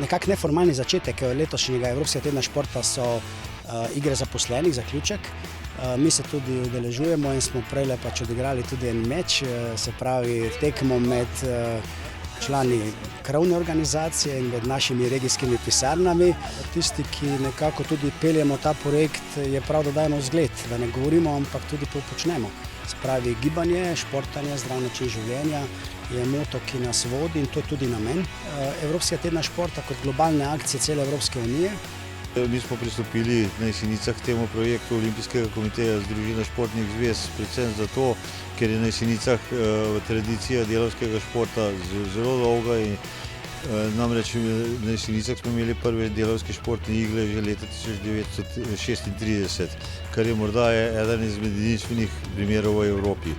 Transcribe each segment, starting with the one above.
nekak neformalni začetek letošnjega Evropskega tedna športa so igre zaposlenih, zaključek. Mi se tudi udeležujemo in smo prejle pač odigrali tudi en meč, se pravi tekmo med člani krovne organizacije in med našimi regijskimi pisarnami. Tisti, ki nekako tudi peljemo ta projekt, je prav, da dajemo zgled, da ne govorimo, ampak tudi počnemo. Se pravi, gibanje, športanje, zdrav način življenja je moto, ki nas vodi in to je tudi namen Evropskega tedna športa kot globalne akcije cele Evropske unije. Mi smo pristopili na Jesenicah k temu projektu Olimpijskega komiteja Združenja športnih zvez, predvsem zato, ker je na Jesenicah tradicija delavskega športa zelo dolga in namreč na Jesenicah smo imeli prve delavske športne igre že leta 1936, kar je morda eden izmed edinstvenih primerov v Evropi.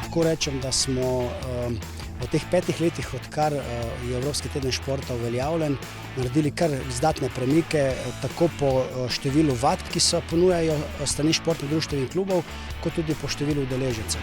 Lahko rečem, da smo v teh 5 letih, odkar je Evropski teden športa uveljavljen, naredili kar izdatne premike, tako po številu vadb, ki se ponujajo s strani športnih društev in klubov, kot tudi po številu udeležencev.